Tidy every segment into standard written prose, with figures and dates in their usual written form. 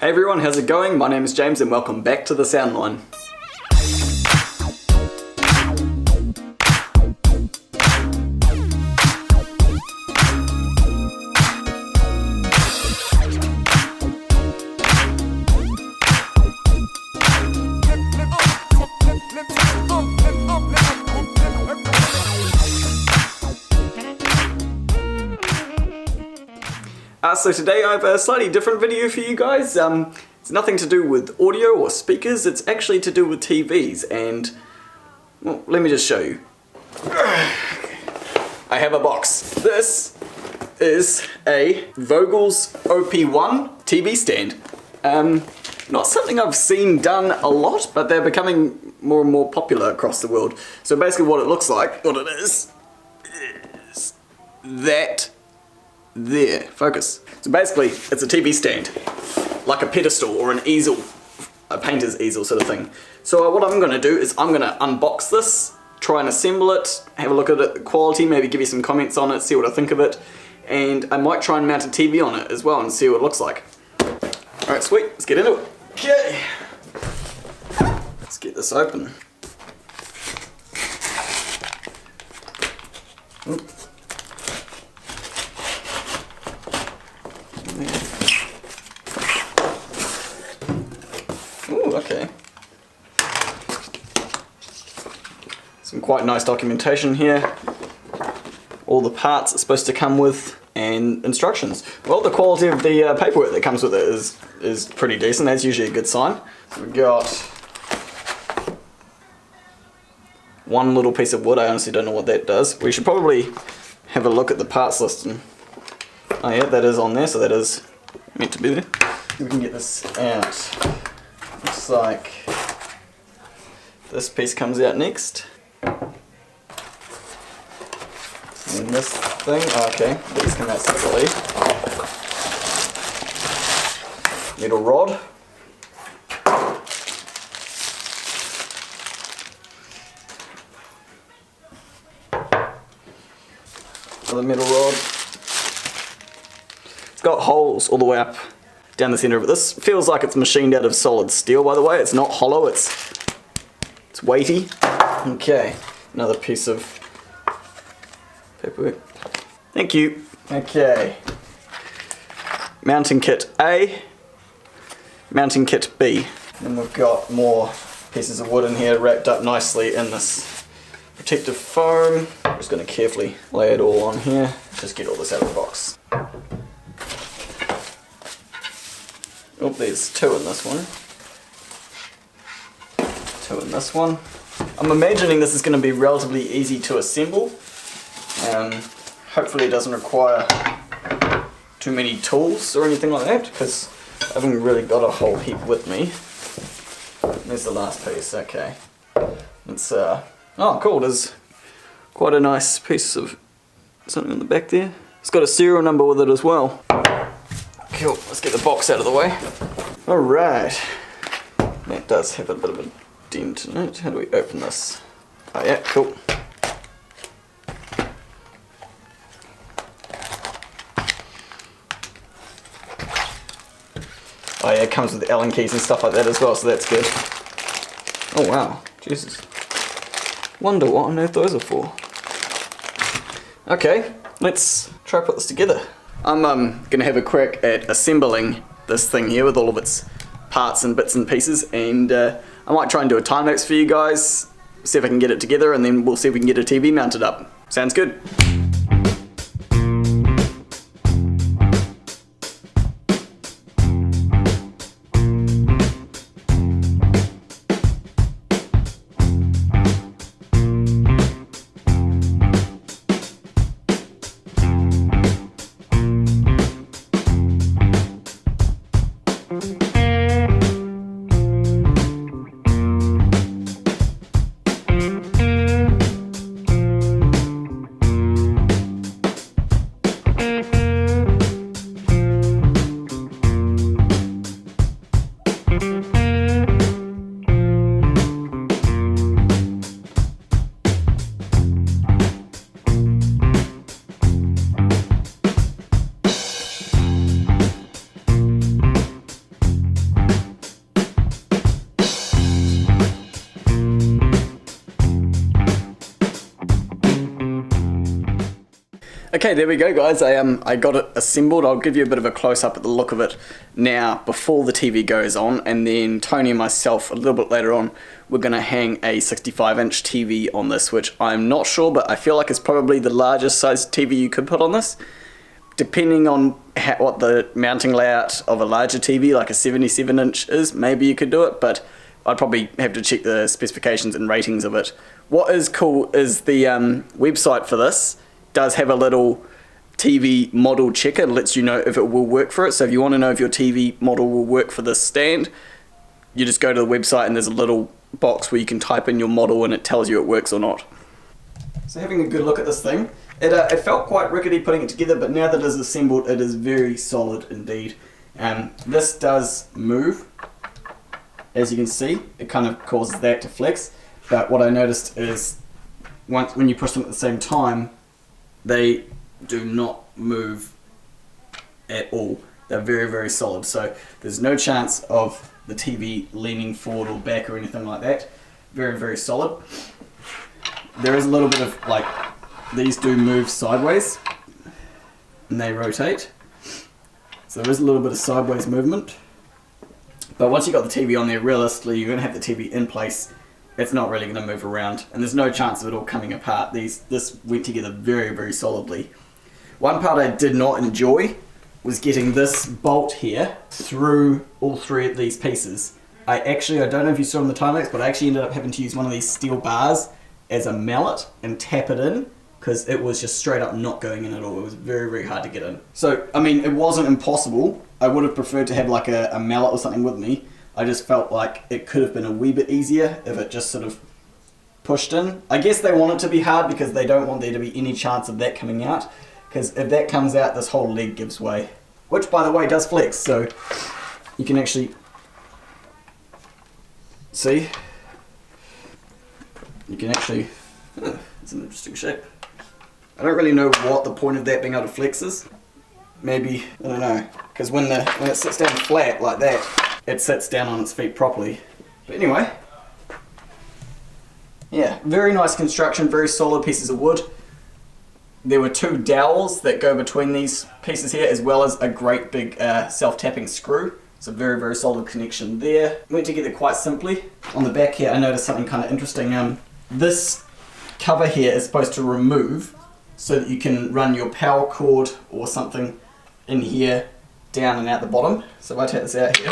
Hey everyone, how's it going? My name is James and welcome back to the Soundline. So today I have a slightly different video for you guys. It's nothing to do with audio or speakers, it's actually to do with TVs, and well, let me just show you. I have a box. This is a Vogel's OP1 TV stand. Not something I've seen done a lot, but they're becoming more and more popular across the world. So basically what it looks like, what it is that there. Focus. So basically, it's a TV stand, like a pedestal or an easel, a painter's easel sort of thing. So what I'm going to do is I'm going to unbox this, try and assemble it, have a look at it, the quality, maybe give you some comments on it, see what I think of it, and I might try and mount a TV on it as well and see what it looks like. Alright, sweet, let's get into it. Okay, let's get this open. Oop. Ooh, okay. Some quite nice documentation here. All the parts it's supposed to come with and instructions. Well, the quality of the paperwork that comes with it is pretty decent. That's usually a good sign. So we've got one little piece of wood. I honestly don't know what that does. We should probably have a look at the parts list. And oh yeah, that is on there, so that is meant to be there. We can get this out. Looks like this piece comes out next. And this thing, oh, okay, these come out separately. Metal rod. Another metal rod. It's got holes all the way up down the center of it. This feels like it's machined out of solid steel, by the way. It's not hollow, it's weighty. Okay, another piece of paperwork. Thank you. Okay. Mounting kit A, mounting kit B. Then we've got more pieces of wood in here wrapped up nicely in this protective foam. I'm just going to carefully lay it all on here. Just get all this out of the box. Oh, there's two in this one. Two in this one. I'm imagining this is going to be relatively easy to assemble. Hopefully it doesn't require too many tools or anything like that, because I haven't really got a whole heap with me. There's the last piece, okay. It's, oh cool, there's quite a nice piece of something on the back there. It's got a serial number with it as well. Cool, let's get the box out of the way. Alright, that does have a bit of a dent in it. How do we open this? Oh yeah, cool. Oh yeah, it comes with Allen keys and stuff like that as well, so that's good. Oh wow, Jesus. Wonder what on earth those are for. Okay, let's try to put this together. I'm gonna have a crack at assembling this thing here with all of its parts and bits and pieces, and I might try and do a time lapse for you guys, see if I can get it together, and then we'll see if we can get a TV mounted up. Sounds good. Okay, there we go guys, I got it assembled. I'll give you a bit of a close-up at the look of it now before the TV goes on, and then Tony and myself a little bit later on, we're going to hang a 65-inch TV on this, which I'm not sure, but I feel like it's probably the largest size TV you could put on this. Depending on what the mounting layout of a larger TV, like a 77-inch is, maybe you could do it, but I'd probably have to check the specifications and ratings of it. What is cool is the website for this does have a little TV model checker. It lets you know if it will work for it. So if you want to know if your TV model will work for this stand, you just go to the website and there's a little box where you can type in your model and it tells you it works or not. So having a good look at this thing, it felt quite rickety putting it together, but now that it is assembled, it is very solid indeed. This does move, as you can see. It kind of causes that to flex, but what I noticed is when you push them at the same time, they do not move at all. They're very, very solid, so there's no chance of the TV leaning forward or back or anything like that. Very, very solid. There is a little bit of, like, these do move sideways and they rotate, so there is a little bit of sideways movement, but once you've got the TV on there, realistically you're going to have the TV in place. It's not really going to move around, and there's no chance of it all coming apart. This went together very, very solidly. One part I did not enjoy was getting this bolt here through all three of these pieces. I don't know if you saw in the time lapse, but I actually ended up having to use one of these steel bars as a mallet and tap it in, because it was just straight up not going in at all. It was very, very hard to get in. So, I mean, it wasn't impossible. I would have preferred to have like a mallet or something with me. I just felt like it could have been a wee bit easier if it just sort of pushed in. I guess they want it to be hard because they don't want there to be any chance of that coming out, because if that comes out, this whole leg gives way. Which, by the way, does flex, so you can actually see. You can actually, it's an interesting shape. I don't really know what the point of that being able to flex is. Maybe, I don't know, because when it sits down flat like that, it sits down on its feet properly. But anyway, yeah, very nice construction, very solid pieces of wood. There were two dowels that go between these pieces here, as well as a great big self-tapping screw. It's a very, very solid connection there. Went together quite simply. On the back here, I noticed something kind of interesting. This cover here is supposed to remove so that you can run your power cord or something in here, down and out the bottom. So if I take this out here,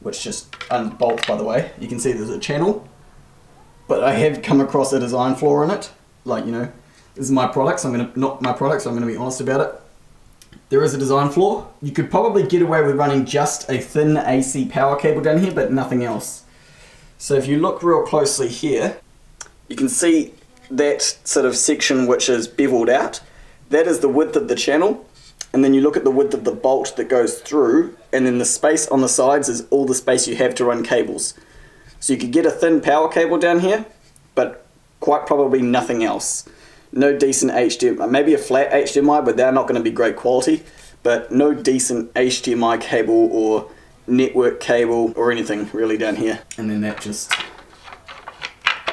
which just unbolts, by the way, you can see there's a channel, but I have come across a design flaw in it. Like, you know, this is my product, so not my product, so I'm going to be honest about it. There is a design flaw. You could probably get away with running just a thin AC power cable down here, but nothing else. So if you look real closely here, you can see that sort of section which is beveled out. That is the width of the channel. And then you look at the width of the bolt that goes through, and then the space on the sides is all the space you have to run cables. So you could get a thin power cable down here, but quite probably nothing else. No decent HDMI, maybe a flat HDMI, but they're not going to be great quality, but no decent HDMI cable or network cable or anything really down here. And then that just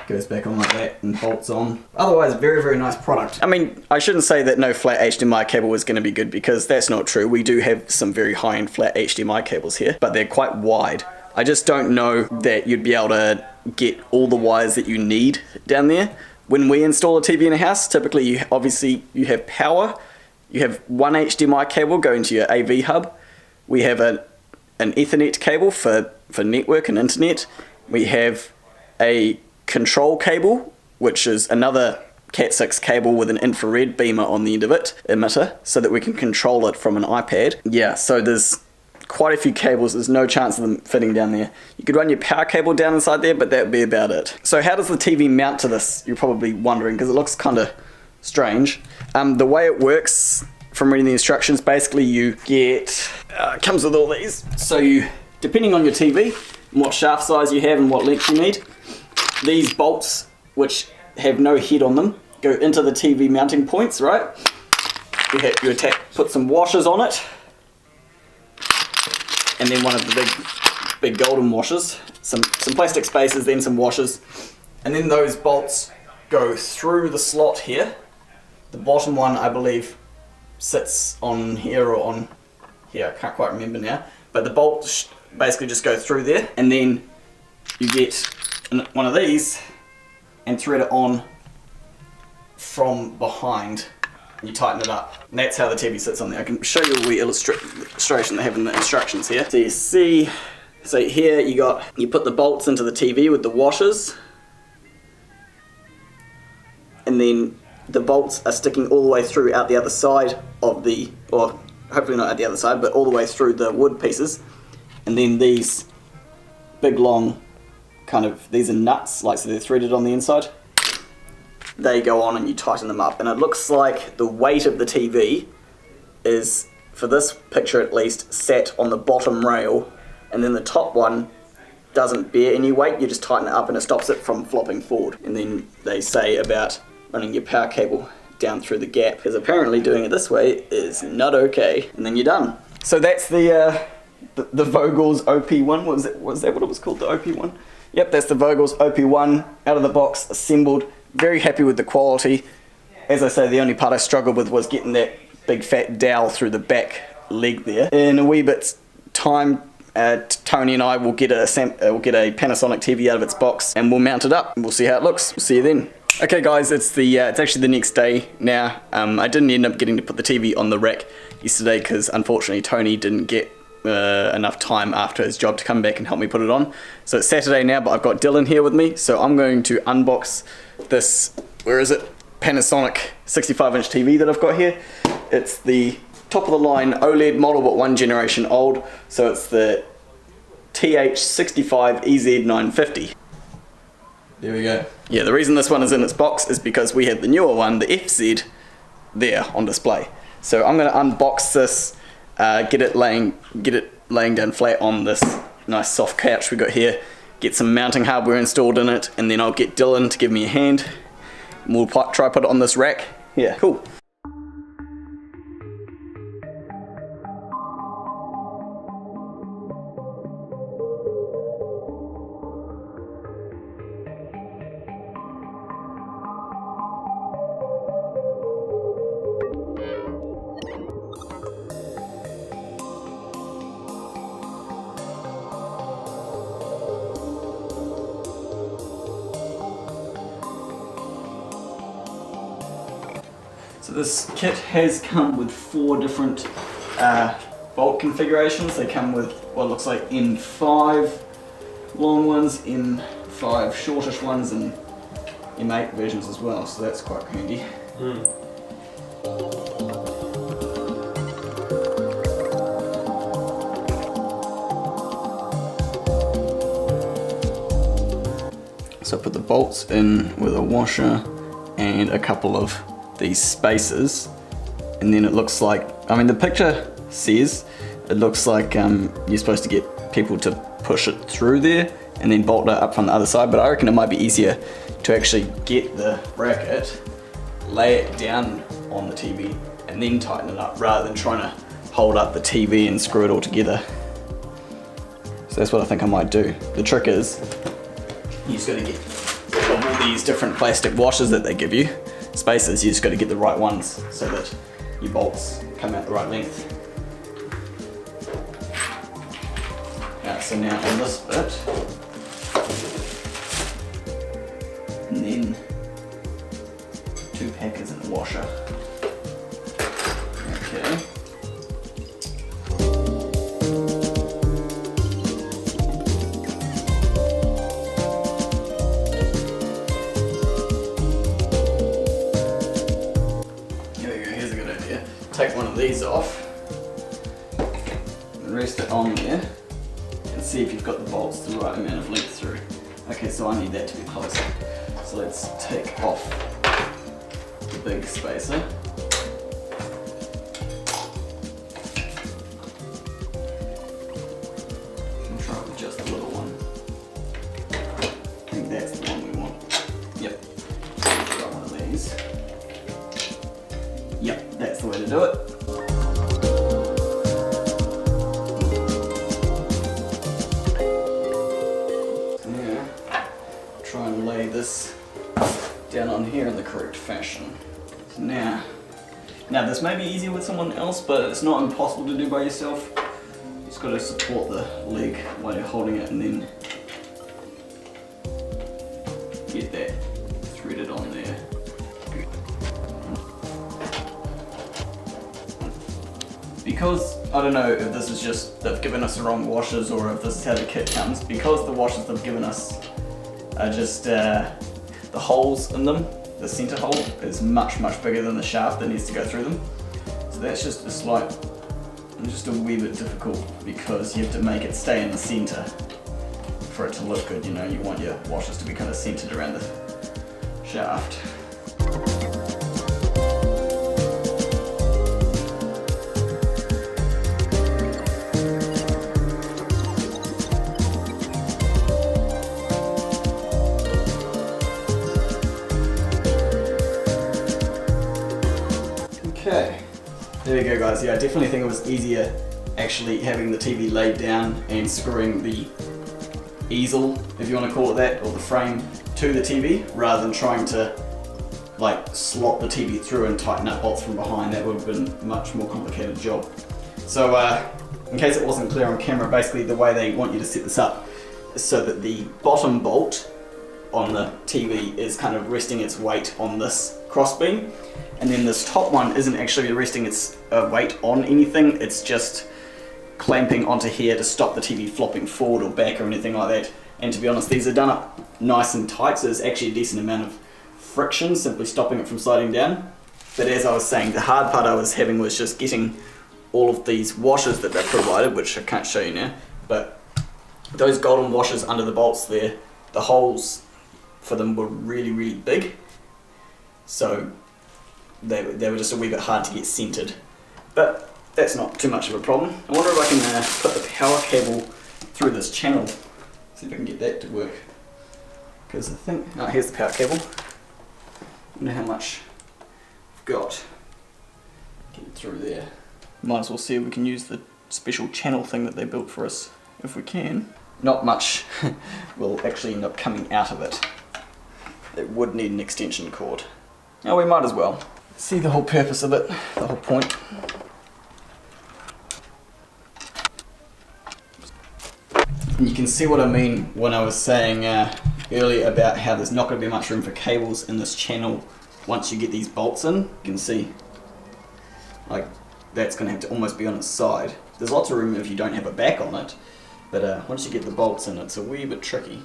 goes back on like that and bolts on. Otherwise, very, very nice product. I mean, I shouldn't say that no flat HDMI cable is going to be good, because that's not true. We do have some very high-end flat HDMI cables here, but they're quite wide. I just don't know that you'd be able to get all the wires that you need down there. When we install a TV in a house, typically you have power, you have one HDMI cable going to your AV hub, we have an Ethernet cable for network and internet, we have a control cable, which is another Cat6 cable with an infrared beamer on the end of it, emitter, so that we can control it from an iPad. Yeah, so there's quite a few cables. There's no chance of them fitting down there. You could run your power cable down inside there, but that would be about it. So how does the TV mount to this? You're probably wondering, because it looks kind of strange. The way it works, from reading the instructions, basically you get, it comes with all these. So you, depending on your TV, and what shaft size you have and what length you need, these bolts, which have no head on them, go into the TV mounting points, right? You put some washers on it, and then one of the big golden washers, some plastic spacers, then some washers, and then those bolts go through the slot here, The bottom one, I believe, sits on here or on here. I can't quite remember now. But the bolts basically just go through there, and then you get one of these and thread it on from behind. And you tighten it up, and that's how the TV sits on there. I can show you the illustration they have in the instructions here. So you see, so here you put the bolts into the TV with the washers, and then the bolts are sticking all the way through out the other side of the, or hopefully not out the other side, but all the way through the wood pieces. And then these big long these are nuts, like, so they're threaded on the inside. They go on and you tighten them up, and it looks like the weight of the TV is, for this picture at least, set on the bottom rail, and then the top one doesn't bear any weight. You just tighten it up and it stops it from flopping forward. And then they say about running your power cable down through the gap, because apparently doing it this way is not okay. And then you're done. So that's the Vogel's OP1. Was that what it was called, the OP1? Yep, that's the Vogel's OP1 out of the box, assembled. Very happy with the quality. As I say, the only part I struggled with was getting that big fat dowel through the back leg there. In a wee bit's time, Tony and I will get a Panasonic TV out of its box and we'll mount it up. We'll see how it looks. We'll see you then. Okay guys, it's actually the next day now. I didn't end up getting to put the TV on the rack yesterday because unfortunately Tony didn't get enough time after his job to come back and help me put it on. So it's Saturday now, but I've got Dylan here with me, so I'm going to unbox this, where is it, Panasonic 65-inch TV that I've got here. It's the top of the line OLED model, but one generation old, so it's the TH65EZ950. There we go. Yeah, the reason this one is in its box is because we have the newer one, the FZ, there on display. So I'm going to unbox this, get it laying down flat on this nice soft couch we got here, get some mounting hardware installed in it, and then I'll get Dylan to give me a hand, and we'll try put it on this rack. Yeah, cool. So this kit has come with 4 different bolt configurations. They come with what looks like M5 long ones, M5 shortish ones, and M8 versions as well, so that's quite handy. So I put the bolts in with a washer and a couple of these spacers, and then it looks like, I mean the picture says it looks like you're supposed to get people to push it through there and then bolt it up from the other side, but I reckon it might be easier to actually get the bracket, lay it down on the TV and then tighten it up rather than trying to hold up the TV and screw it all together. So that's what I think I might do. The trick is you just got to get all these different plastic washers that they give you, spacers, you just got to get the right ones so that your bolts come out the right length. So now on this bit, and then 2 packers in the washer. Okay. Take one of these off and rest it on there and see if you've got the bolts the right amount of length through. Okay, so I need that to be closer. So let's take off the big spacer. And try with just the little one. I think that's the one we want. Yep. Got one of these. Yep, that's the way to do it. So now, try and lay this down on here in the correct fashion. Now this may be easier with someone else, but it's not impossible to do by yourself. You just got to support the leg while you're holding it and then get that threaded on there. Because, I don't know if this is just they've given us the wrong washers or if this is how the kit comes, because the washers they've given us are just the holes in them, the center hole is much bigger than the shaft that needs to go through them. So that's just a slight, just a wee bit difficult because you have to make it stay in the center for it to look good, you know, you want your washers to be kind of centered around the shaft. Okay, there we go guys. Yeah, I definitely think it was easier actually having the TV laid down and screwing the easel, if you want to call it that, or the frame to the TV, rather than trying to like slot the TV through and tighten up bolts from behind. That would have been a much more complicated job. So in case it wasn't clear on camera, basically the way they want you to set this up is so that the bottom bolt on the TV is kind of resting its weight on this crossbeam, and then this top one isn't actually resting its weight on anything, it's just clamping onto here to stop the TV flopping forward or back or anything like that. And to be honest, these are done up nice and tight, so there's actually a decent amount of friction simply stopping it from sliding down. But as I was saying, the hard part I was having was just getting all of these washers that they've provided, which I can't show you now, but those golden washers under the bolts there, the holes for them were really big, so they were just a wee bit hard to get centered. But that's not too much of a problem. I wonder if I can put the power cable through this channel, see if I can get that to work. Because I think, oh, here's the power cable. I wonder how much I've got. Get it through there. Might as well see if we can use the special channel thing that they built for us, if we can. Not much will actually end up coming out of it. It would need an extension cord. Oh, we might as well. See the whole purpose of it, the whole point. And you can see what I mean when I was saying earlier about how there's not going to be much room for cables in this channel once you get these bolts in. You can see, like, that's going to have to almost be on its side. There's lots of room if you don't have a back on it, but once you get the bolts in, it's a wee bit tricky.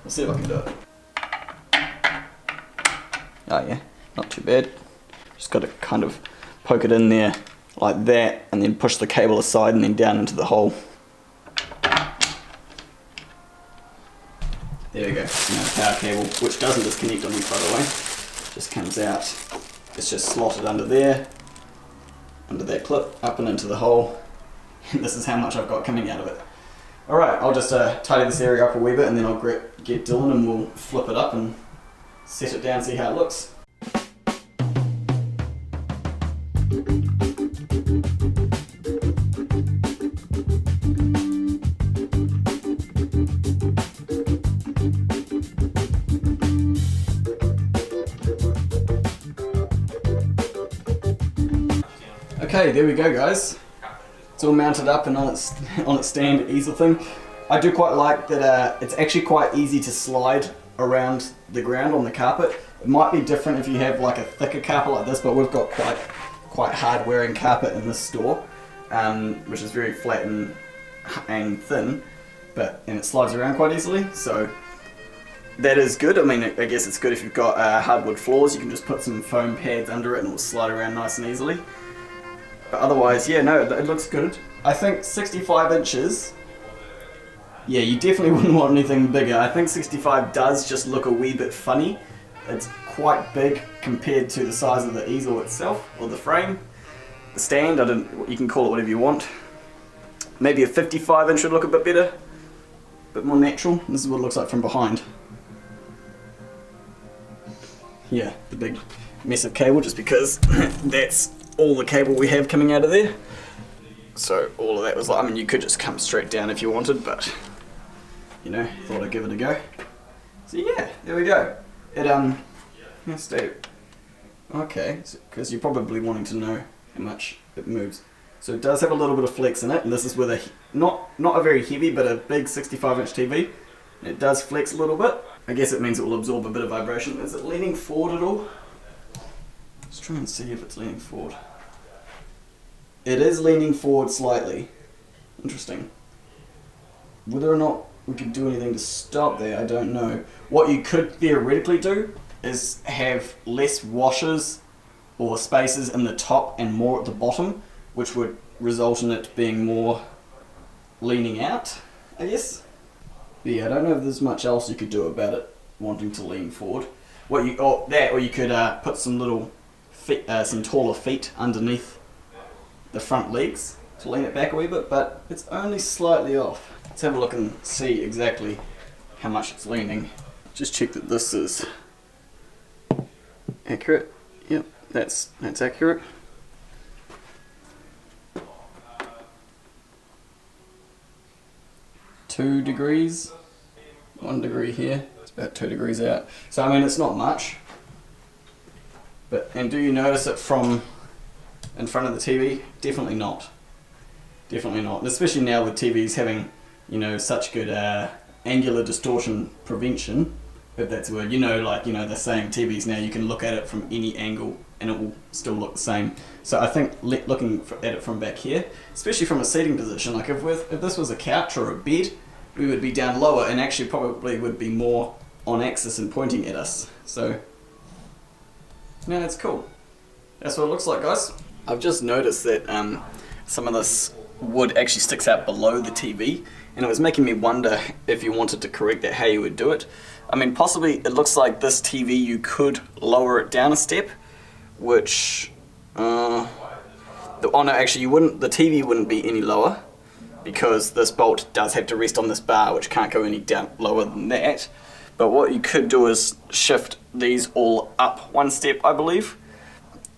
Let's see if I can do it. Oh yeah, not too bad. Just got to kind of poke it in there like that and then push the cable aside and then down into the hole. There we go. Now the power cable, which doesn't disconnect on these by the way, just comes out. It's just slotted under there, under that clip, up and into the hole. And this is how much I've got coming out of it. Alright, I'll just tidy this area up a wee bit and then I'll get Dylan and we'll flip it up and set it down, see how it looks. Okay, there we go guys. It's all mounted up and on its stand easel thing. I do quite like that it's actually quite easy to slide around the ground on the carpet. It might be different if you have like a thicker carpet like this, but we've got quite hard wearing carpet in this store, which is very flat and thin, and it slides around quite easily, so that is good. I mean, I guess it's good if you've got hardwood floors, you can just put some foam pads under it and it'll slide around nice and easily. But otherwise, yeah, no, it looks good. I think 65 inches, yeah, you definitely wouldn't want anything bigger. I think 65 does just look a wee bit funny. It's quite big compared to the size of the easel itself, or the frame. The stand, you can call it whatever you want. Maybe a 55 inch would look a bit better, a bit more natural. This is what it looks like from behind. Yeah, the big mess of cable, just because that's all the cable we have coming out of there. So all of that was like, I mean, you could just come straight down if you wanted, but you know, thought I'd give it a go. So yeah, there we go. It Okay, because you're probably wanting to know how much it moves. So it does have a little bit of flex in it, and this is with a, not a very heavy, but a big 65-inch TV. It does flex a little bit. I guess it means it will absorb a bit of vibration. Is it leaning forward at all? Let's try and see if it's leaning forward. It is leaning forward slightly. Interesting. Whether or not we could do anything to stop there, I don't know. What you could theoretically do is have less washers or spaces in the top and more at the bottom, which would result in it being more leaning out, I guess. But yeah, I don't know if there's much else you could do about it wanting to lean forward. Or you could put some little feet, some taller feet underneath the front legs to lean it back a wee bit, but it's only slightly off. Let's have a look and see exactly how much it's leaning. Just check that this is accurate. Yep, that's accurate. Two degrees, 1 degree here, it's about 2 degrees out. So I mean, it's not much. And do you notice it from in front of the TV? Definitely not. Definitely not. And especially now with TVs having, you know, such good angular distortion prevention, if that's a word. They're saying TVs now you can look at it from any angle and it will still look the same. So I think looking at it from back here, especially from a seating position, like if this was a couch or a bed, we would be down lower and actually probably would be more on axis and pointing at us. So, no, that's cool. That's what it looks like, guys. I've just noticed that some of this wood actually sticks out below the TV, and it was making me wonder if you wanted to correct that, how you would do it. I mean, possibly it looks like this TV you could lower it down a step, which oh no, actually you wouldn't. The TV wouldn't be any lower because this bolt does have to rest on this bar, which can't go any down lower than that. But what you could do is shift these all up one step, I believe.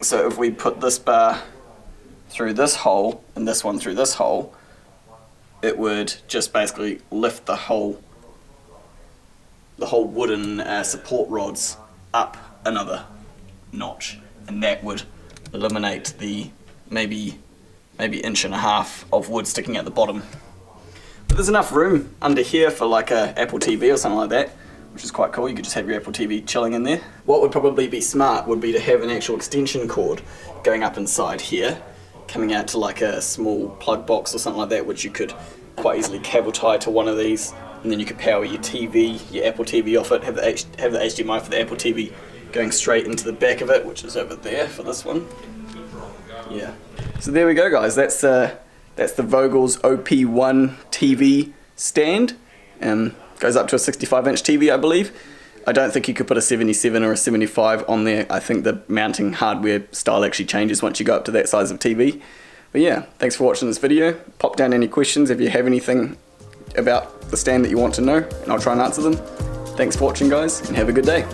So if we put this bar through this hole and this one through this hole, it would just basically lift the whole wooden support rods up another notch, and that would eliminate the maybe 1.5 inches of wood sticking at the bottom. But there's enough room under here for like a Apple TV or something like that, which is quite cool. You could just have your Apple TV chilling in there. What would probably be smart would be to have an actual extension cord going up inside here, coming out to like a small plug box or something like that, which you could quite easily cable tie to one of these, and then you could power your TV, your Apple TV off it, have the HDMI for the Apple TV going straight into the back of it, which is over there for this one. Yeah. So there we go, guys. That's the Vogel's OP1 TV stand. Goes up to a 65-inch TV, I believe. I don't think you could put a 77 or a 75 on there. I think the mounting hardware style actually changes once you go up to that size of TV. But yeah, thanks for watching this video. Pop down any questions if you have anything about the stand that you want to know, and I'll try and answer them. Thanks for watching, guys, and have a good day.